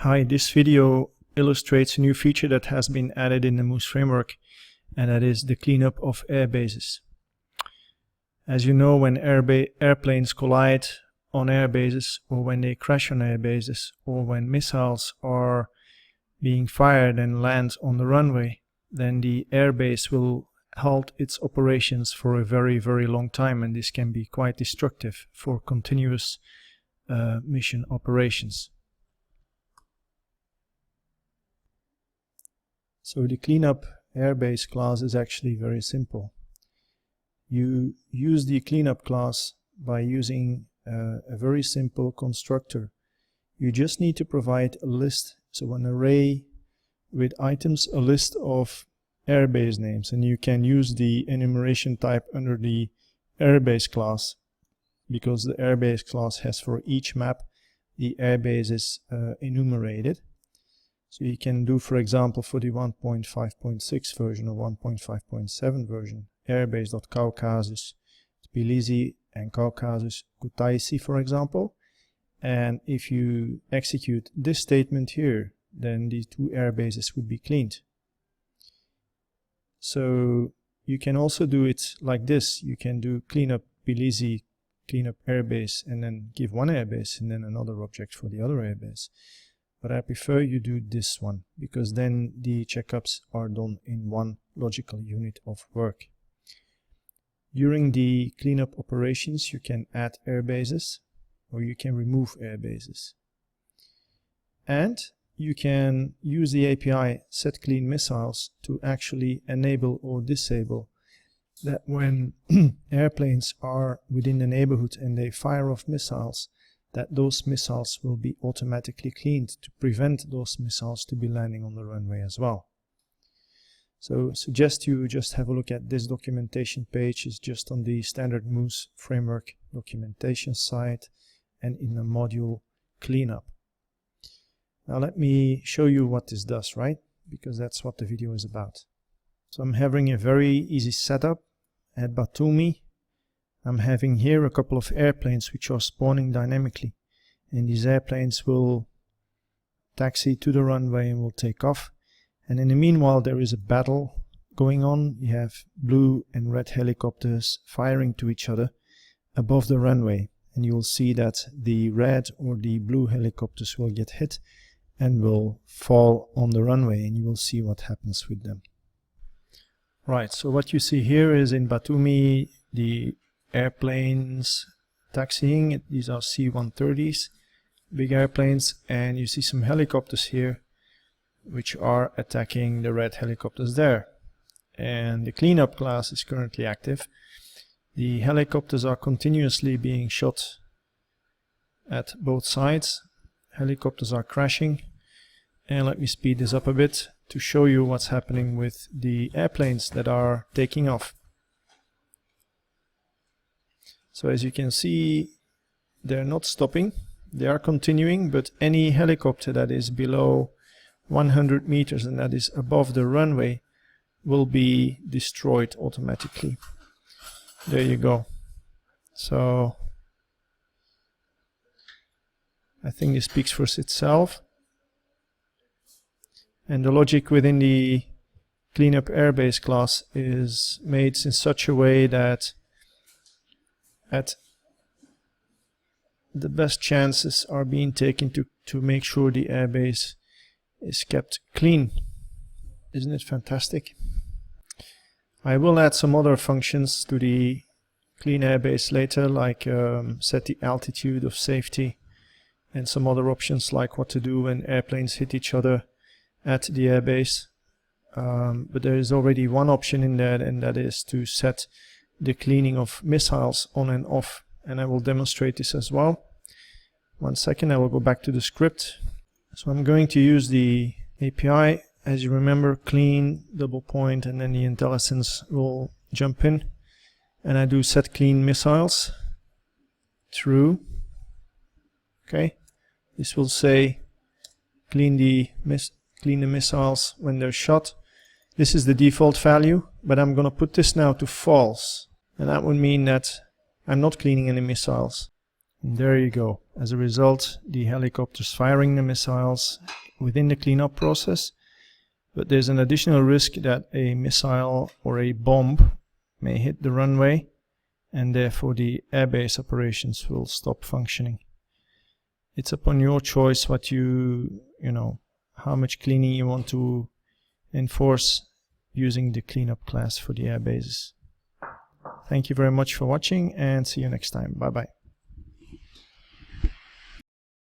Hi, this video illustrates a new feature that has been added in the Moose framework, and that is the cleanup of airbases. As you know, when airplanes collide on airbases, or when they crash on airbases, or when missiles are being fired and land on the runway, then the airbase will halt its operations for a very, very long time, and this can be quite destructive for continuous mission operations. So the cleanup airbase class is actually very simple. You use the cleanup class by using a very simple constructor. You just need to provide a list, so an array with items, a list of airbase names, and you can use the enumeration type under the airbase class, because the airbase class has for each map the airbases enumerated. So you can do, for example, for the 1.5.6 version or 1.5.7 version, airbase.caucasus, Tbilisi and Caucasus Kutaisi, for example. And if you execute this statement here, then these two airbases would be cleaned. So you can also do it like this. You can do cleanup Tbilisi, cleanup airbase, and then give one airbase and then another object for the other airbase. But I prefer you do this one, because then the checkups are done in one logical unit of work. During the cleanup operations, you can add airbases or you can remove airbases. And you can use the API setCleanMissiles to actually enable or disable that when airplanes are within the neighborhood and they fire off missiles, that those missiles will be automatically cleaned to prevent those missiles to be landing on the runway as well. So I suggest you just have a look at this documentation page. It's just on the standard Moose framework documentation site and in the module cleanup. Now let me show you what this does, right? Because that's what the video is about. So I'm having a very easy setup at Batumi. I'm having here a couple of airplanes which are spawning dynamically, and these airplanes will taxi to the runway and will take off. And in the meanwhile, there is a battle going on. You have blue and red helicopters firing to each other above the runway, and you will see that the red or the blue helicopters will get hit and will fall on the runway, and you will see what happens with them. Right, so what you see here is in Batumi the airplanes taxiing. These are C-130s, big airplanes, and you see some helicopters here which are attacking the red helicopters there. And the cleanup class is currently active. The helicopters are continuously being shot at both sides. Helicopters are crashing, and let me speed this up a bit to show you what's happening with the airplanes that are taking off. So as you can see, they're not stopping, they are continuing, but any helicopter that is below 100 meters and that is above the runway will be destroyed automatically. There you go. So I think this speaks for itself. And the logic within the cleanup airbase class is made in such a way that the best chances are being taken to make sure the airbase is kept clean. Isn't it fantastic? I will add some other functions to the clean airbase later, like set the altitude of safety and some other options like what to do when airplanes hit each other at the airbase. But there is already one option in there, and that is to set the cleaning of missiles on and off, and I will demonstrate this as well. 1 second, I will go back to the script. So I'm going to use the API. As you remember, clean, double point, and then the IntelliSense will jump in, and I do set clean missiles true. Okay, this will say clean the missiles when they're shot. This is the default value, but I'm going to put this now to false, and that would mean that I'm not cleaning any missiles. And there you go. As a result, the helicopter's firing the missiles within the cleanup process, but there's an additional risk that a missile or a bomb may hit the runway, and therefore the airbase operations will stop functioning. It's upon your choice what you know, how much cleaning you want to enforce using the cleanup class for the airbases. Thank you very much for watching, and see you next time. Bye bye.